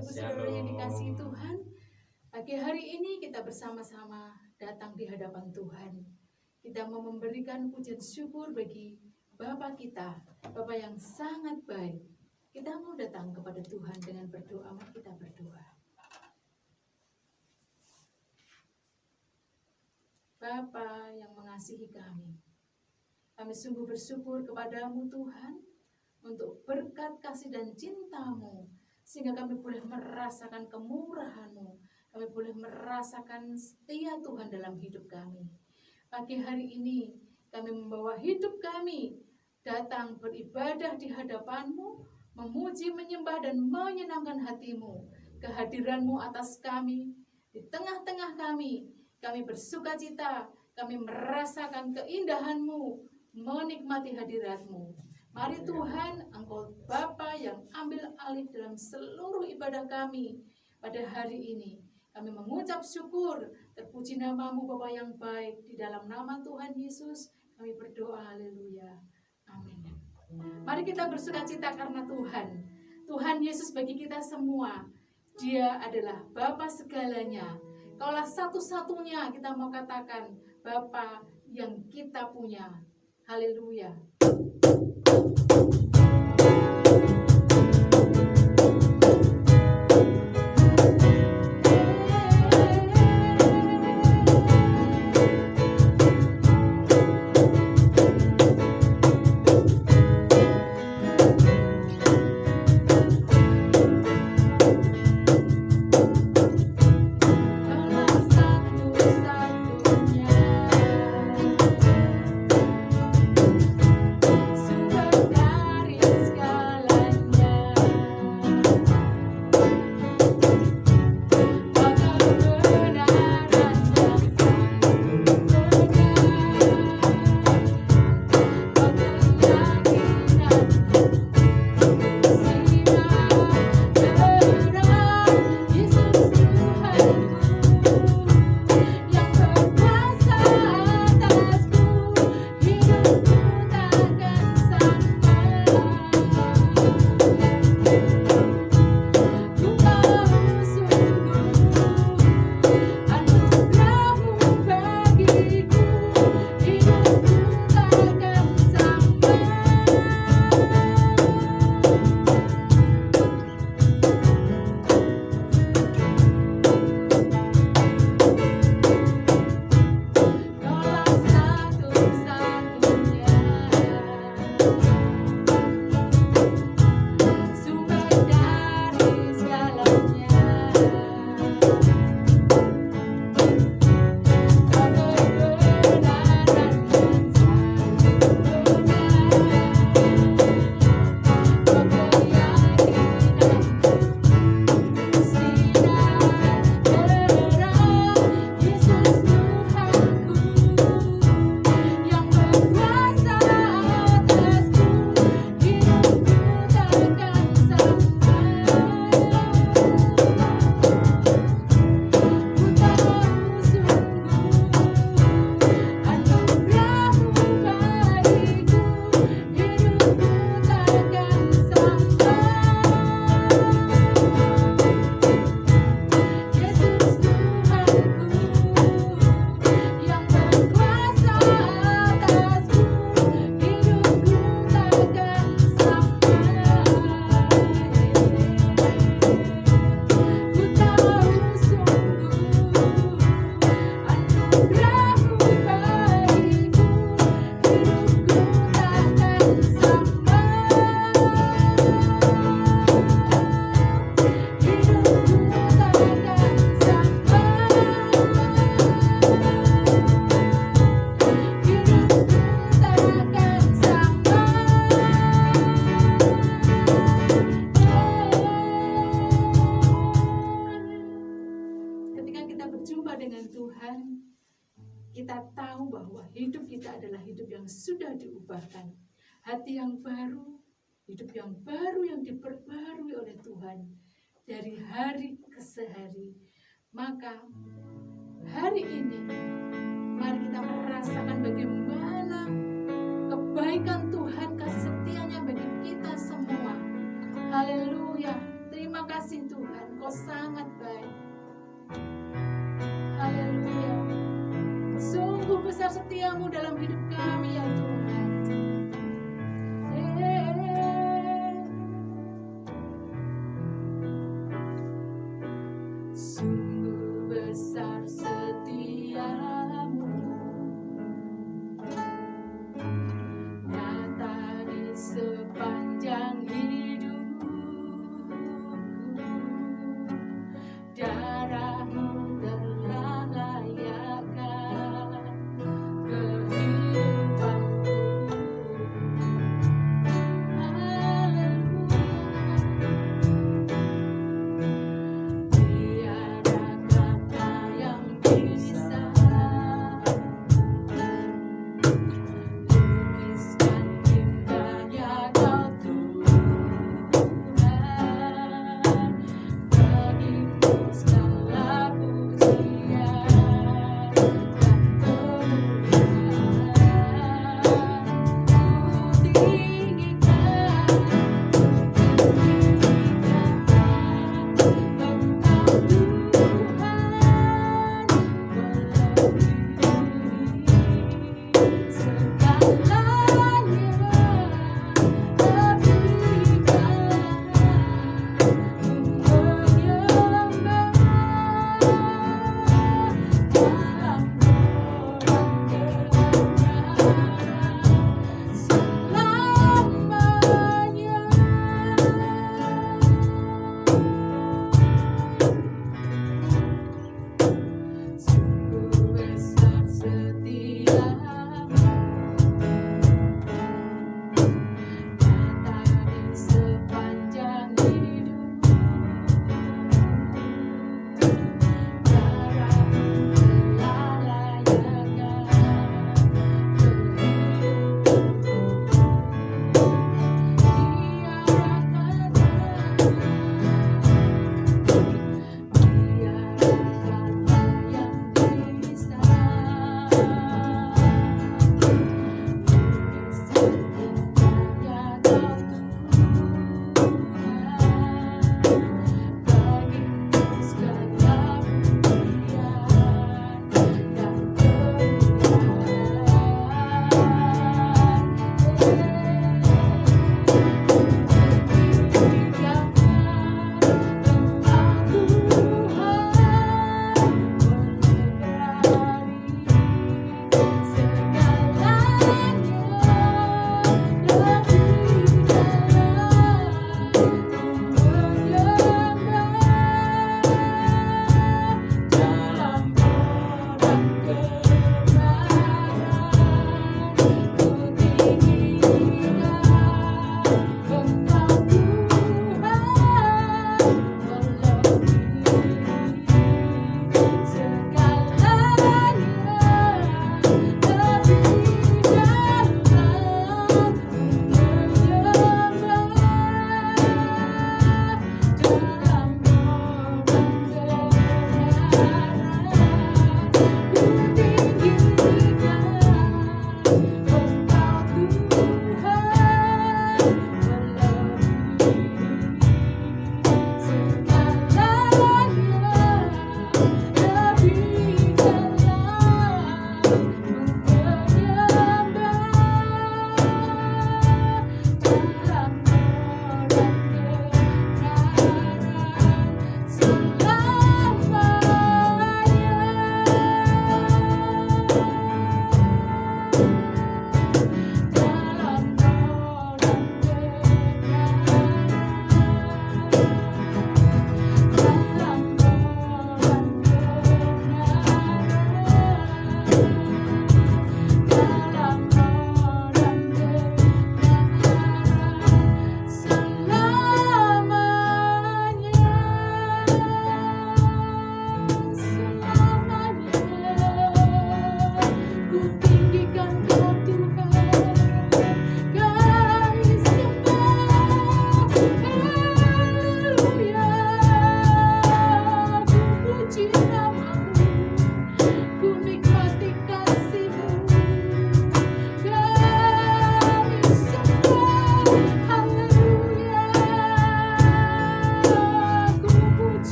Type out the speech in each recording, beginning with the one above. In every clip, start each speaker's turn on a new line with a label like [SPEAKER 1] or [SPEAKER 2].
[SPEAKER 1] Bapak Ibu Saudara yang dikasihi Tuhan, pagi hari ini kita bersama-sama datang di hadapan Tuhan. Kita mau memberikan pujian syukur bagi Bapa kita, Bapa yang sangat baik. Kita mau datang kepada Tuhan dengan berdoa, mari kita berdoa. Bapa yang mengasihi kami sungguh bersyukur kepadamu Tuhan, untuk berkat kasih dan cintamu, sehingga kami boleh merasakan kemurahan-Mu, kami boleh merasakan setia Tuhan dalam hidup kami. Pagi hari ini kami membawa hidup kami datang beribadah di hadapan-Mu, memuji, menyembah dan menyenangkan hati-Mu. Kehadiran-Mu atas kami, di tengah-tengah kami bersukacita, kami merasakan keindahan-Mu, menikmati hadirat-Mu. Mari Tuhan, Engkau Bapa yang ambil alih dalam seluruh ibadah kami pada hari ini. Kami mengucap syukur, terpuji nama-Mu Bapa yang baik. Di dalam nama Tuhan Yesus kami berdoa, haleluya, amin. Mari kita bersukacita karena Tuhan Yesus bagi kita semua, Dia adalah Bapa segalanya. Kaulah satu-satunya kita mau katakan Bapa yang kita punya. Haleluya. Kita tahu bahwa hidup kita adalah hidup yang sudah diubahkan. Hati yang baru, hidup yang baru yang diperbarui oleh Tuhan dari hari ke hari. Maka hari ini mari kita merasakan bagaimana kebaikan Tuhan, kasih setianya bagi kita semua. Haleluya. Terima kasih Tuhan. karya-Mu dalam hidup kami ya Tuhan. Sungguh besar setiamu, nyata di sepanjang hidupku. Darah-Mu telah layakkan kehidupanku. Haleluya. Tiada kata yang bisa lukiskan indahnya Kau Tuhan. Bagiku segala pujian dan kemuliaan ku tinggikan. Sungguh besar setiamu, nyata di sepanjang hidupku. Darah-Mu telah layakkan kehidupanku.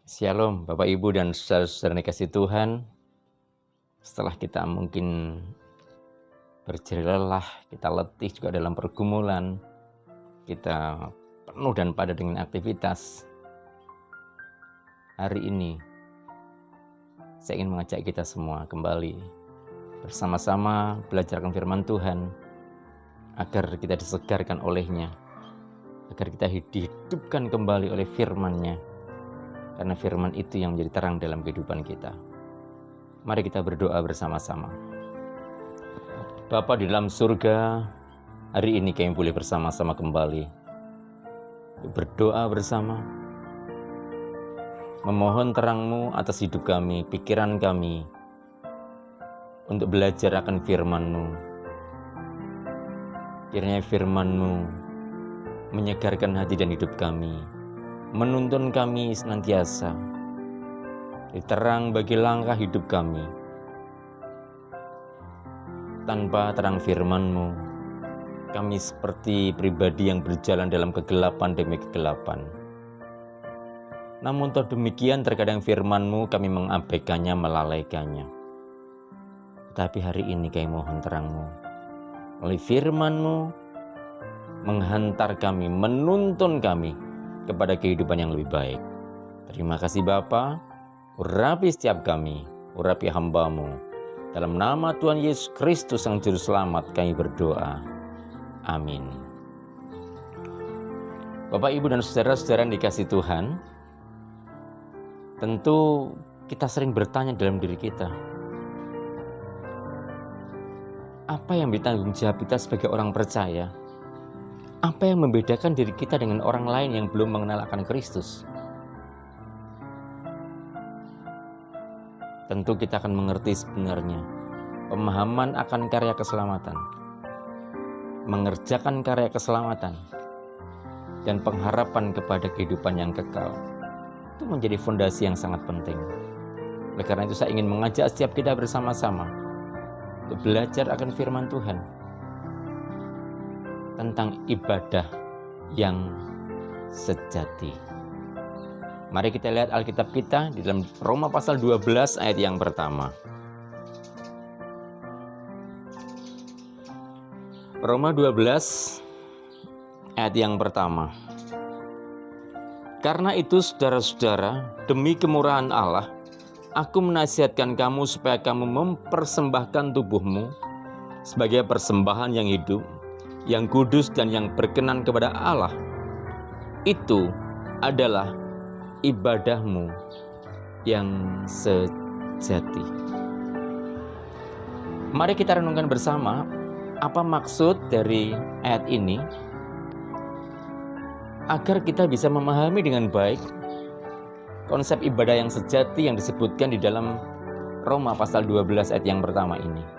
[SPEAKER 2] Shalom Bapak Ibu dan saudara-saudara dikasih Tuhan. Setelah kita mungkin berjerih lelah, kita letih juga dalam pergumulan, kita penuh dan padat dengan aktivitas. Hari ini saya ingin mengajak kita semua kembali bersama-sama belajar firman Tuhan, agar kita disegarkan olehnya, agar kita dihidupkan kembali oleh firman-Nya. Karena firman itu yang menjadi terang dalam kehidupan kita. Mari kita berdoa bersama-sama. Bapa di dalam surga, hari ini kami boleh bersama-sama kembali berdoa bersama, memohon terang-Mu atas hidup kami, pikiran kami, untuk belajar akan firman-Mu. Kiranya firman-Mu menyegarkan hati dan hidup kami, menuntun kami senantiasa, terang bagi langkah hidup kami. Tanpa terang firman-Mu, kami seperti pribadi yang berjalan dalam kegelapan demi kegelapan. Namun toh demikian, terkadang firman-Mu kami mengabaikannya, melalaikannya. Tapi hari ini kami mohon terang-Mu, oleh firman-Mu menghantar kami, menuntun kami kepada kehidupan yang lebih baik. Terima kasih Bapa, urapi setiap kami, urapi hamba-Mu. Dalam nama Tuhan Yesus Kristus Sang Juru Selamat kami berdoa. Amin. Bapak, Ibu, dan saudara-saudara yang dikasih Tuhan, tentu kita sering bertanya dalam diri kita, apa yang ditanggung jawab kita sebagai orang percaya? Apa yang membedakan diri kita dengan orang lain yang belum mengenal akan Kristus? Tentu kita akan mengerti sebenarnya pemahaman akan karya keselamatan, mengerjakan karya keselamatan, dan pengharapan kepada kehidupan yang kekal. Itu menjadi fondasi yang sangat penting. Oleh karena itu saya ingin mengajak setiap kita bersama-sama untuk belajar akan firman Tuhan tentang ibadah yang sejati. Mari kita lihat Alkitab kita di dalam Roma pasal 12 ayat yang pertama. Roma 12 ayat yang pertama. Karena itu saudara-saudara, demi kemurahan Allah, aku menasihatkan kamu supaya kamu mempersembahkan tubuhmu sebagai persembahan yang hidup, yang kudus dan yang berkenan kepada Allah. Itu adalah ibadahmu yang sejati. Mari kita renungkan bersama, apa maksud dari ayat ini, agar kita bisa memahami dengan baik konsep ibadah yang sejati yang disebutkan di dalam Roma pasal 12 ayat yang pertama ini.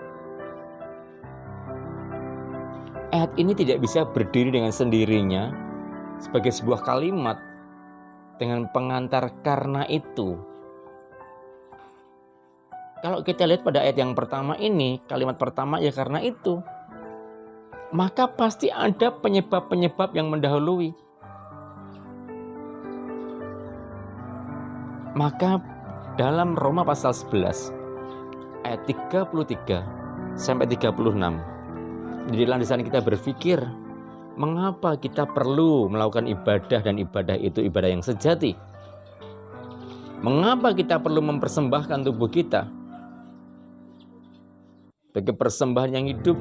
[SPEAKER 2] Ayat ini tidak bisa berdiri dengan sendirinya sebagai sebuah kalimat dengan pengantar karena itu. Kalau kita lihat pada ayat yang pertama ini, kalimat pertama ya karena itu, maka pasti ada penyebab-penyebab yang mendahului. Maka dalam Roma pasal 11 ayat 33 sampai 36, di dalam sana kita berpikir, mengapa kita perlu melakukan ibadah dan ibadah itu ibadah yang sejati? Mengapa kita perlu mempersembahkan tubuh kita sebagai persembahan yang hidup,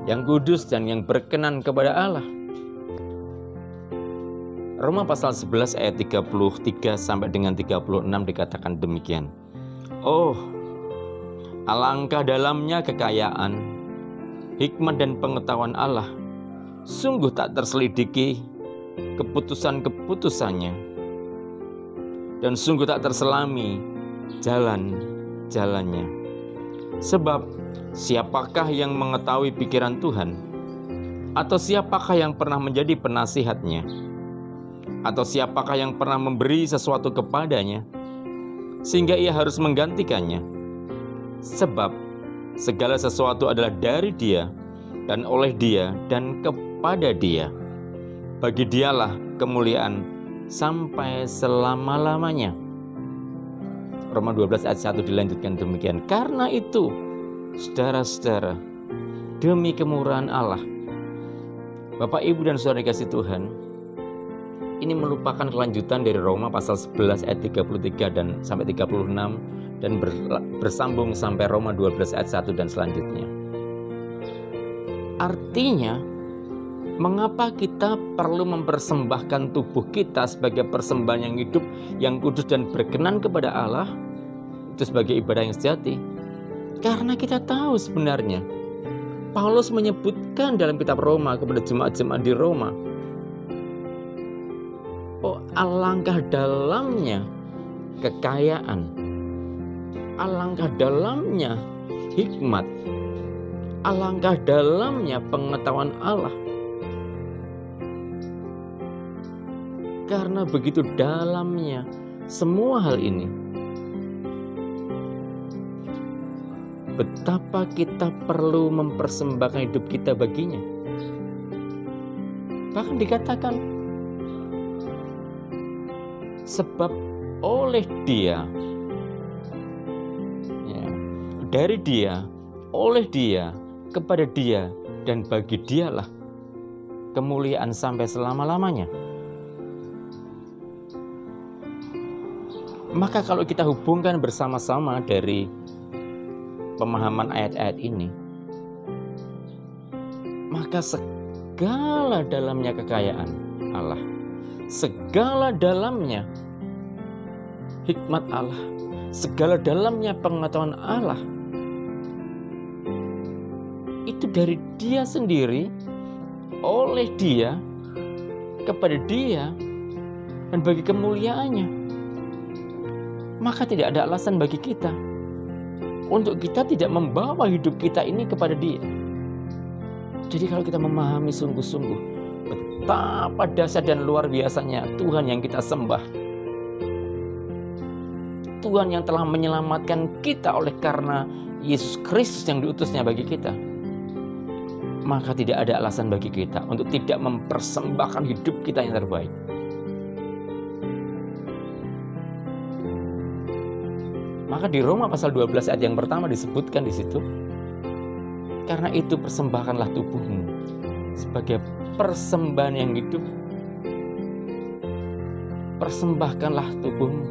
[SPEAKER 2] yang kudus dan yang berkenan kepada Allah? Roma pasal 11 ayat 33 sampai dengan 36 dikatakan demikian. Oh, alangkah dalamnya kekayaan, hikmat dan pengetahuan Allah, sungguh tak terselidiki keputusan-keputusannya, dan sungguh tak terselami jalan-jalannya. Sebab siapakah yang mengetahui pikiran Tuhan? Atau siapakah yang pernah menjadi penasihatnya? Atau siapakah yang pernah memberi sesuatu kepadanya sehingga ia harus menggantikannya? Sebab segala sesuatu adalah dari Dia dan oleh Dia dan kepada Dia. Bagi Dialah kemuliaan sampai selama-lamanya. Roma 12 ayat 1 dilanjutkan demikian. Karena itu, saudara-saudara, demi kemurahan Allah, Bapak, Ibu, dan saudara dikasih Tuhan, ini merupakan kelanjutan dari Roma pasal 11 ayat 33 dan sampai 36 dan bersambung sampai Roma 12 ayat 1 dan selanjutnya. Artinya, mengapa kita perlu mempersembahkan tubuh kita sebagai persembahan yang hidup, yang kudus dan berkenan kepada Allah, itu sebagai ibadah yang sejati? Karena kita tahu sebenarnya Paulus menyebutkan dalam kitab Roma kepada jemaat-jemaat di Roma, oh, alangkah dalamnya kekayaan, alangkah dalamnya hikmat, alangkah dalamnya pengetahuan Allah. Karena begitu dalamnya semua hal ini, betapa kita perlu mempersembahkan hidup kita baginya. Bahkan dikatakan, sebab oleh Dia, ya, dari Dia, oleh Dia, kepada Dia, dan bagi Dialah kemuliaan sampai selama-lamanya. Maka kalau kita hubungkan bersama-sama dari pemahaman ayat-ayat ini, maka segala dalamnya kekayaan Allah, segala dalamnya hikmat Allah, segala dalamnya pengetahuan Allah, itu dari Dia sendiri, oleh Dia, kepada Dia, dan bagi kemuliaannya. Maka tidak ada alasan bagi kita untuk kita tidak membawa hidup kita ini kepada Dia. Jadi kalau kita memahami sungguh-sungguh betapa dahsyat dan luar biasanya Tuhan yang kita sembah, Tuhan yang telah menyelamatkan kita oleh karena Yesus Kristus yang diutusnya bagi kita, maka tidak ada alasan bagi kita untuk tidak mempersembahkan hidup kita yang terbaik. Maka di Roma pasal 12 ayat yang pertama disebutkan di situ, karena itu persembahkanlah tubuhmu sebagai persembahan yang hidup. Persembahkanlah tubuhmu.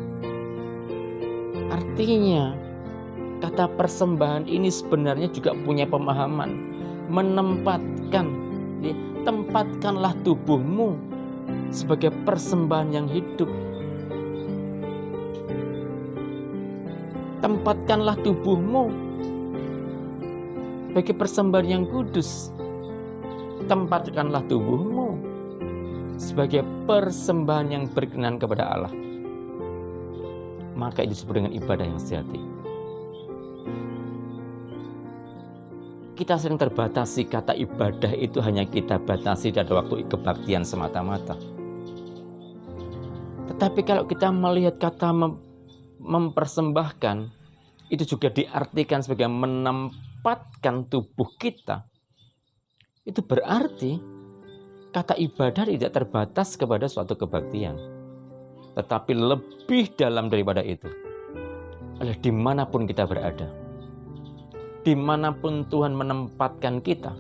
[SPEAKER 2] Artinya, kata persembahan ini sebenarnya juga punya pemahaman menempatkan, tempatkanlah tubuhmu sebagai persembahan yang hidup. Tempatkanlah tubuhmu sebagai persembahan yang kudus. Tempatkanlah tubuhmu sebagai persembahan yang berkenan kepada Allah. Maka itu disebut dengan ibadah yang sejati. Kita sering terbatasi, kata ibadah itu hanya kita batasi pada waktu kebaktian semata-mata. Tetapi kalau kita melihat kata mempersembahkan, itu juga diartikan sebagai menempatkan tubuh kita. Itu berarti kata ibadah tidak terbatas kepada suatu kebaktian, tetapi lebih dalam daripada itu adalah dimanapun kita berada, dimanapun Tuhan menempatkan kita,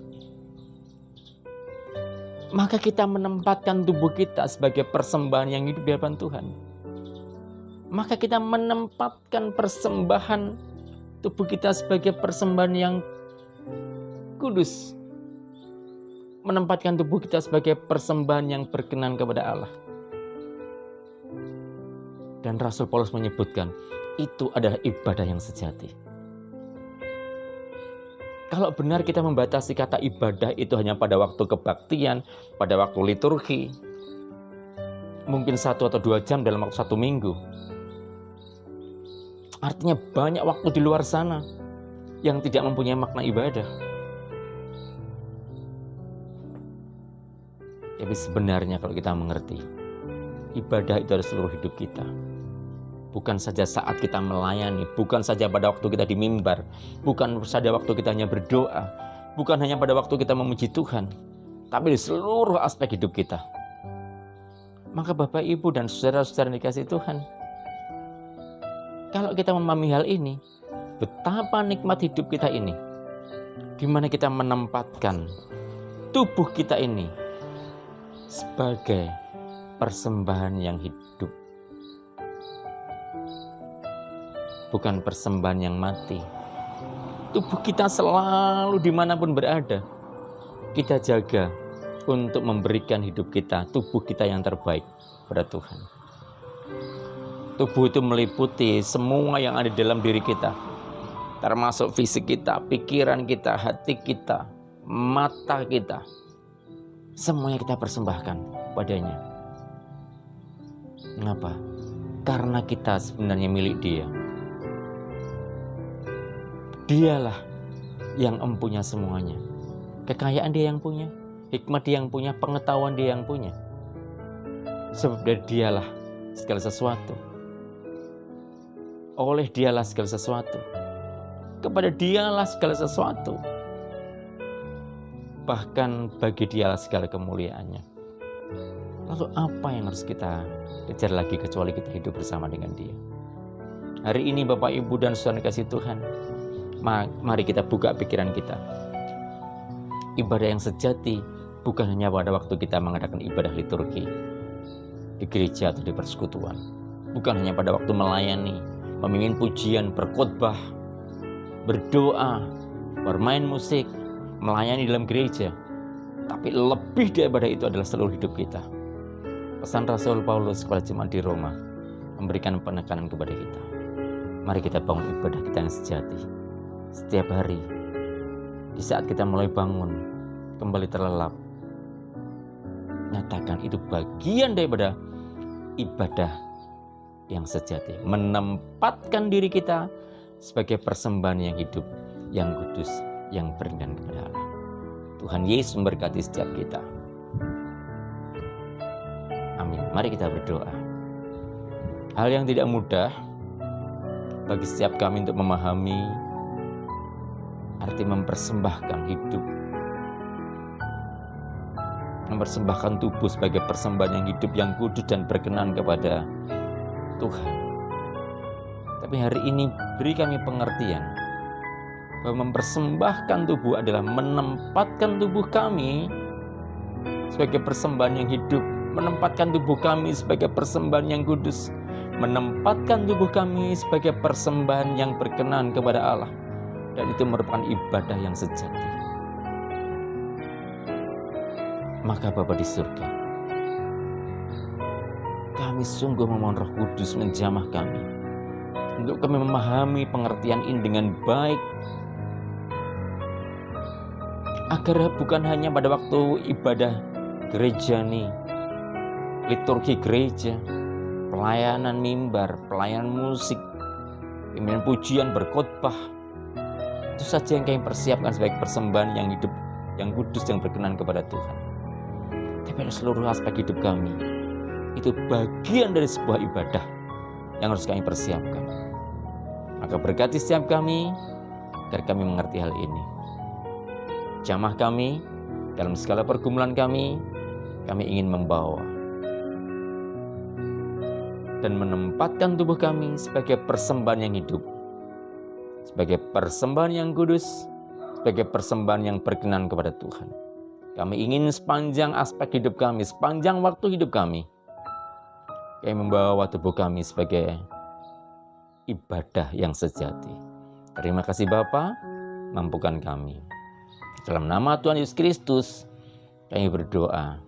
[SPEAKER 2] maka kita menempatkan tubuh kita sebagai persembahan yang hidup di hadapan Tuhan. Maka kita menempatkan persembahan tubuh kita sebagai persembahan yang kudus. Menempatkan tubuh kita sebagai persembahan yang berkenan kepada Allah. Dan Rasul Paulus menyebutkan, itu adalah ibadah yang sejati. Kalau benar kita membatasi kata ibadah itu hanya pada waktu kebaktian, pada waktu liturgi, mungkin 1 atau 2 jam dalam waktu 1 minggu, artinya banyak waktu di luar sana yang tidak mempunyai makna ibadah. Tapi sebenarnya kalau kita mengerti, ibadah itu adalah seluruh hidup kita. Bukan saja saat kita melayani, bukan saja pada waktu kita di mimbar, bukan saja waktu kita hanya berdoa, bukan hanya pada waktu kita memuji Tuhan, tapi di seluruh aspek hidup kita. Maka Bapak, Ibu, dan saudara-saudara yang dikasihi Tuhan, Kalau kita memahami hal ini, betapa nikmat hidup kita ini, di mana kita menempatkan tubuh kita ini sebagai persembahan yang hidup, bukan persembahan yang mati. Tubuh kita selalu dimanapun berada, kita jaga untuk memberikan hidup kita, tubuh kita yang terbaik pada Tuhan. Tubuh itu meliputi semua yang ada dalam diri kita, termasuk fisik kita, pikiran kita, hati kita, mata kita. Semuanya kita persembahkan padanya. Mengapa? Karena kita sebenarnya milik Dia. Dialah yang empunya semuanya. Kekayaan Dia yang punya, hikmat Dia yang punya, pengetahuan Dia yang punya. Sebab dari Dialah segala sesuatu. Oleh Dialah segala sesuatu. Kepada Dialah segala sesuatu. Bahkan bagi Dialah segala kemuliaannya. Lalu apa yang harus kita kejar lagi kecuali kita hidup bersama dengan Dia? Hari ini Bapak, Ibu, dan Saudara kasih Tuhan, mari kita buka pikiran kita. Ibadah yang sejati bukan hanya pada waktu kita mengadakan ibadah liturgi di gereja atau di persekutuan. Bukan hanya pada waktu melayani, memimpin pujian, berkhotbah, berdoa, bermain musik, melayani dalam gereja. Tapi lebih daripada itu adalah seluruh hidup kita. Pesan Rasul Paulus kepada jemaat di Roma memberikan penekanan kepada kita. Mari kita bangun ibadah kita yang sejati. Setiap hari, di saat kita mulai bangun, kembali terlelap, nyatakan itu bagian daripada ibadah yang sejati. Menempatkan diri kita sebagai persembahan yang hidup, yang kudus, yang beriman kepada Allah. Tuhan Yesus memberkati setiap kita. Amin. Mari kita berdoa. Hal yang tidak mudah bagi setiap kami untuk memahami arti mempersembahkan hidup, mempersembahkan tubuh sebagai persembahan yang hidup, yang kudus dan berkenan kepada Tuhan. Tapi hari ini beri kami pengertian bahwa mempersembahkan tubuh adalah menempatkan tubuh kami sebagai persembahan yang hidup, menempatkan tubuh kami sebagai persembahan yang kudus, menempatkan tubuh kami sebagai persembahan yang berkenan kepada Allah. Dan itu merupakan ibadah yang sejati. Maka Bapa di surga, kami sungguh memohon Roh Kudus menjamah kami, untuk kami memahami pengertian ini dengan baik, agar bukan hanya pada waktu ibadah gereja nih, liturgi gereja, pelayanan mimbar, pelayanan musik, pimpinan pujian, berkhotbah, itu saja yang kami persiapkan sebagai persembahan yang hidup, yang kudus, yang berkenan kepada Tuhan. Tapi ada seluruh aspek hidup kami, itu bagian dari sebuah ibadah yang harus kami persiapkan. Maka berkati setiap kami, agar kami mengerti hal ini. Jamah kami, dalam segala pergumulan kami ingin membawa dan menempatkan tubuh kami sebagai persembahan yang hidup, sebagai persembahan yang kudus, sebagai persembahan yang berkenan kepada Tuhan. Kami ingin sepanjang aspek hidup kami, sepanjang waktu hidup kami membawa tubuh kami sebagai ibadah yang sejati. Terima kasih Bapa, mampukan kami. Dalam nama Tuhan Yesus Kristus, kami berdoa.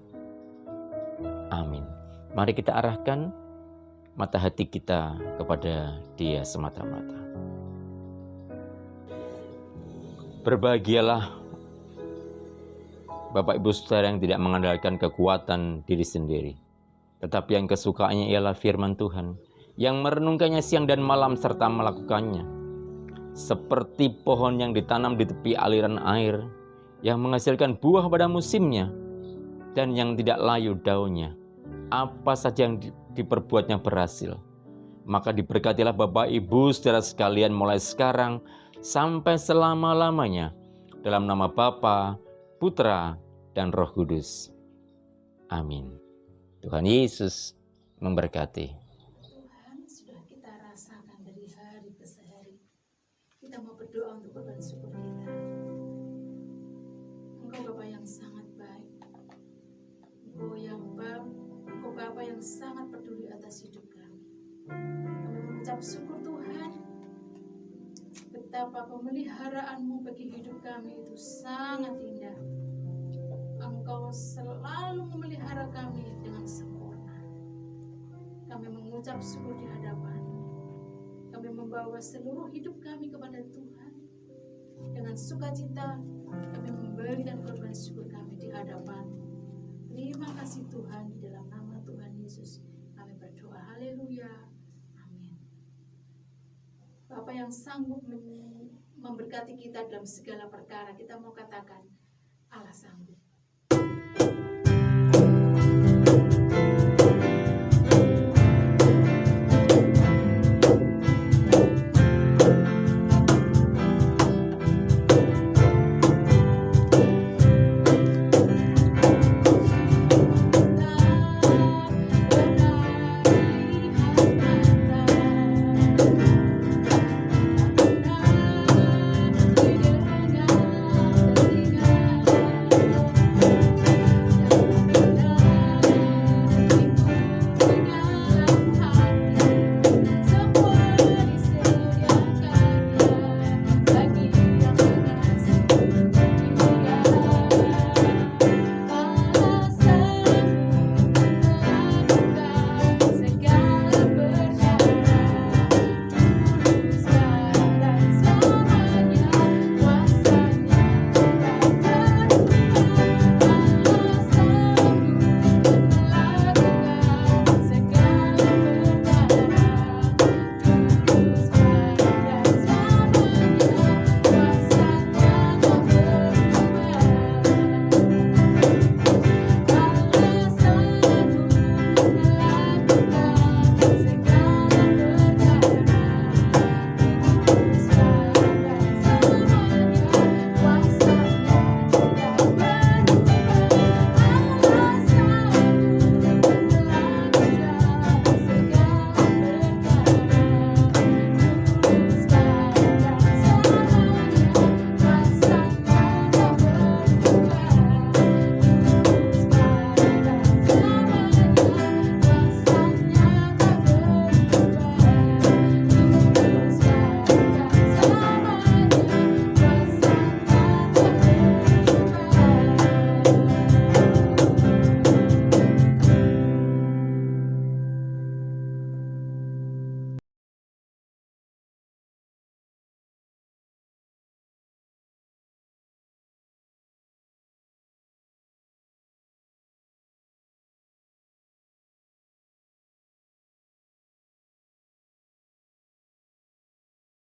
[SPEAKER 2] Amin. Mari kita arahkan mata hati kita kepada Dia semata-mata. Berbahagialah Bapak Ibu Saudara yang tidak mengandalkan kekuatan diri sendiri, tetapi yang kesukaannya ialah firman Tuhan, yang merenungkannya siang dan malam serta melakukannya. Seperti pohon yang ditanam di tepi aliran air, yang menghasilkan buah pada musimnya, dan yang tidak layu daunnya. Apa saja yang diperbuatnya berhasil. Maka diberkatilah Bapak Ibu Saudara sekalian mulai sekarang sampai selama-lamanya. Dalam nama Bapa, Putra, dan Roh Kudus. Amin. Tuhan Yesus memberkati.
[SPEAKER 1] Tuhan, sudah kita rasakan dari korban syukur kita. Engkau Bapa yang sangat baik. Engkau Bapa yang sangat peduli atas hidup kami. Kami mengucap syukur Tuhan, betapa pemeliharaan-Mu bagi hidup kami itu sangat indah. Engkau selalu memelihara kami dengan sempurna. Kami mengucap syukur di hadapan-Mu. Kami membawa seluruh hidup kami kepada Tuhan. Dengan sukacita kami memberikan korban syukur kami di hadapan-Mu. Terima kasih Tuhan, di dalam nama Tuhan Yesus kami berdoa. Haleluya. Amin. Bapa yang sanggup memberkati kita dalam segala perkara, kita mau katakan Allah sanggup.